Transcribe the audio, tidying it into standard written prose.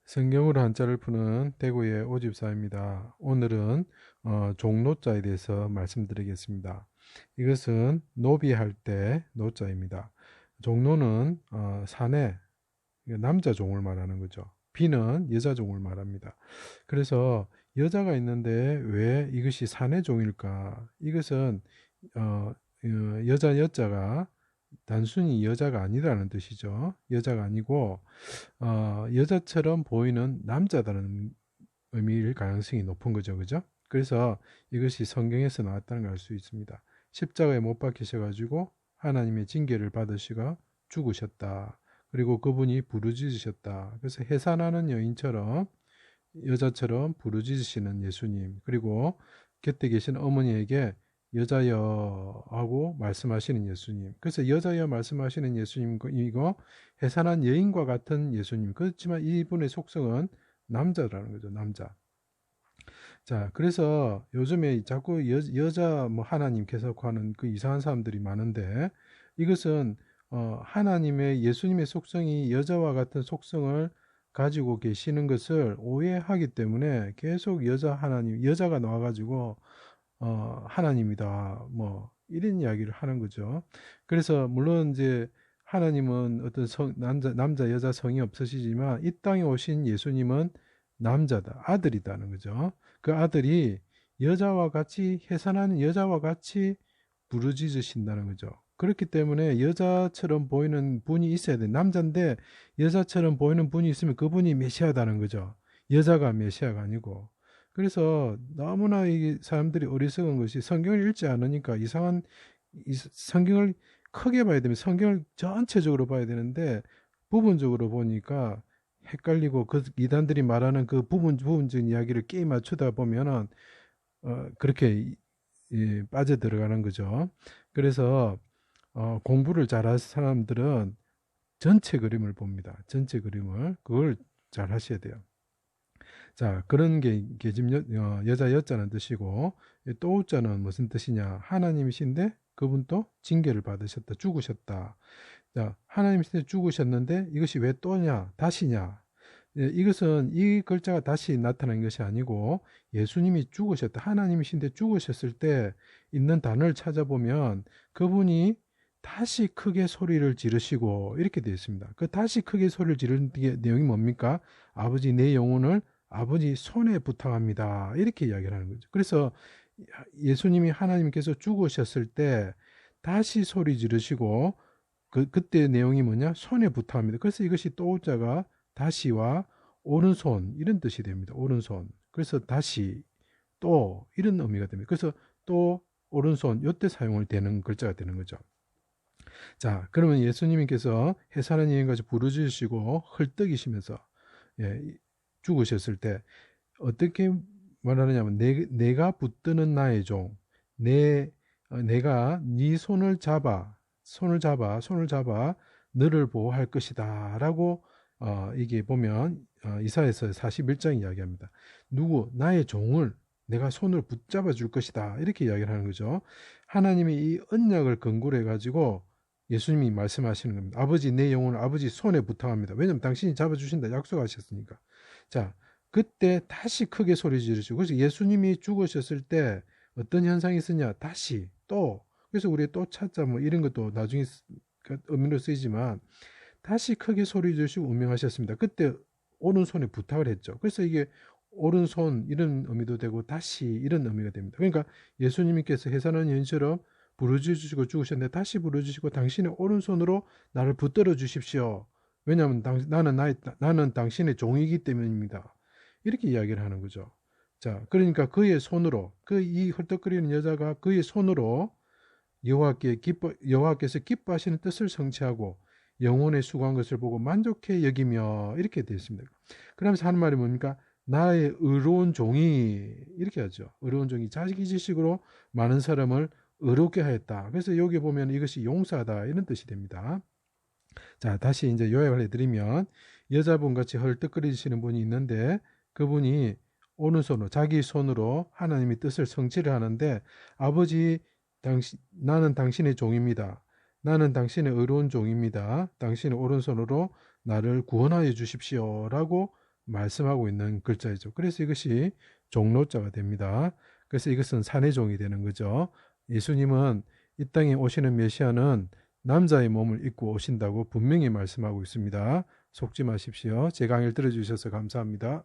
성경으로 한자를 푸는 대구의 오집사입니다. 오늘은 종노자에 대해서 말씀드리겠습니다. 이것은 노비할 때 노자입니다. 종노는 사내, 남자 종을 말하는 거죠. 비는 여자 종을 말합니다. 그래서 여자가 있는데 왜 이것이 사내 종일까? 이것은 여자 여자가 단순히 여자가 아니라는 뜻이죠. 여자가 아니고 여자처럼 보이는 남자다는 의미일 가능성이 높은 거죠. 그죠? 그래서 이것이 성경에서 나왔다는 걸 알 수 있습니다. 십자가에 못 박히셔가지고 하나님의 징계를 받으시고 죽으셨다. 그리고 그분이 부르짖으셨다. 그래서 해산하는 여인처럼 여자처럼 부르짖으시는 예수님. 그리고 곁에 계신 어머니에게 여자여 하고 말씀하시는 예수님. 그래서 여자여 말씀하시는 예수님이고 해산한 여인과 같은 예수님. 그렇지만 이분의 속성은 남자라는 거죠. 남자. 자, 그래서 요즘에 자꾸 여자 뭐 하나님 계속하는 그 이상한 사람들이 많은데 이것은 하나님의 예수님의 속성이 여자와 같은 속성을 가지고 계시는 것을 오해하기 때문에 계속 여자가 나와가지고 하나님이다 뭐 이런 이야기를 하는 거죠. 그래서 물론 이제 하나님은 어떤 남자 여자 성이 없으시지만 이 땅에 오신 예수님은 남자다 아들이다는 거죠. 그 아들이 여자와 같이 해산하는 여자와 같이 부르짖으신다는 거죠. 그렇기 때문에 여자처럼 보이는 분이 있어야 돼. 남자인데 여자처럼 보이는 분이 있으면 그분이 메시아다는 거죠. 여자가 메시아가 아니고. 그래서 너무나 이 사람들이 어리석은 것이 성경을 읽지 않으니까 성경을 크게 봐야 되면 성경을 전체적으로 봐야 되는데 부분적으로 보니까 헷갈리고 그 이단들이 말하는 그 부분적인 이야기를 끼 맞추다 보면은 그렇게 빠져 들어가는 거죠. 그래서 공부를 잘할 사람들은 전체 그림을 봅니다. 전체 그림을 그걸 잘 하셔야 돼요. 자, 그런 게 지금 여자 여자는 뜻이고 또 우자는 무슨 뜻이냐? 하나님이신데 그분도 징계를 받으셨다, 죽으셨다. 자, 하나님이신데 죽으셨는데 이것이 왜 또냐? 다시냐? 이것은 이 글자가 다시 나타난 것이 아니고 예수님이 죽으셨다. 하나님이신데 죽으셨을 때 있는 단어를 찾아보면 그분이 다시 크게 소리를 지르시고 이렇게 되어 있습니다. 그 다시 크게 소리를 지르는 내용이 뭡니까? 아버지 내 영혼을 아버지 손에 부탁합니다. 이렇게 이야기를 하는 거죠. 그래서 예수님이 하나님께서 죽으셨을 때 다시 소리 지르시고 그때 내용이 뭐냐? 손에 부탁합니다. 그래서 이것이 또자가 다시와 오른손 이런 뜻이 됩니다. 오른손. 그래서 다시 또 이런 의미가 됩니다. 그래서 또 오른손 이때 사용을 되는 글자가 되는 거죠. 자, 그러면 예수님께서 해산한 여인까지 부르짖으시고 헐떡이시면서 죽으셨을 때 어떻게 말하느냐면 내가 붙드는 나의 종, 내가 네 손을 잡아 너를 보호할 것이다라고 이게 보면 이사야서 41장 이야기합니다. 나의 종을 내가 손을 붙잡아 줄 것이다 이렇게 이야기를 하는 거죠. 하나님이 이 언약을 근거로 해가지고 예수님이 말씀하시는 겁니다. 아버지 내 영혼을 아버지 손에 부탁합니다. 왜냐하면 당신이 잡아주신다 약속하셨으니까. 자, 그때 다시 크게 소리 지르시고 그래서 예수님이 죽으셨을 때 어떤 현상이 있었냐? 다시 또 그래서 우리 또 찾자 뭐 이런 것도 나중에 의미로 쓰이지만 다시 크게 소리 지르시고 운명하셨습니다. 그때 오른손에 부탁을 했죠. 그래서 이게 오른손 이런 의미도 되고 다시 이런 의미가 됩니다. 그러니까 예수님께서 해산한 여인처럼 부르짖으시고 죽으셨는데 다시 부르짖으시고 당신의 오른손으로 나를 붙들어 주십시오. 왜냐하면 나는 당신의 종이기 때문입니다. 이렇게 이야기를 하는 거죠. 자, 그러니까 그의 손으로 이 헐떡거리는 여자가 그의 손으로 여호와께서 기뻐하시는 뜻을 성취하고 영혼의 수고한 것을 보고 만족해 여기며 이렇게 되어 있습니다. 그러면서 하는 말이 뭡니까? 나의 의로운 종이 이렇게 하죠. 의로운 종이 자기 지식으로 많은 사람을 의롭게 하였다. 그래서 여기 보면 이것이 용사다 이런 뜻이 됩니다. 자, 다시 이제 요약을 해드리면 여자분 같이 헐떡거리시는 분이 있는데 그분이 오른손으로 자기 손으로 하나님의 뜻을 성취를 하는데 아버지 나는 당신의 종입니다. 나는 당신의 의로운 종입니다. 당신의 오른손으로 나를 구원하여 주십시오. 라고 말씀하고 있는 글자이죠. 그래서 이것이 종로자가 됩니다. 그래서 이것은 산의 종이 되는 거죠. 예수님은 이 땅에 오시는 메시아는 남자의 몸을 입고 오신다고 분명히 말씀하고 있습니다. 속지 마십시오. 제 강의를 들어주셔서 감사합니다.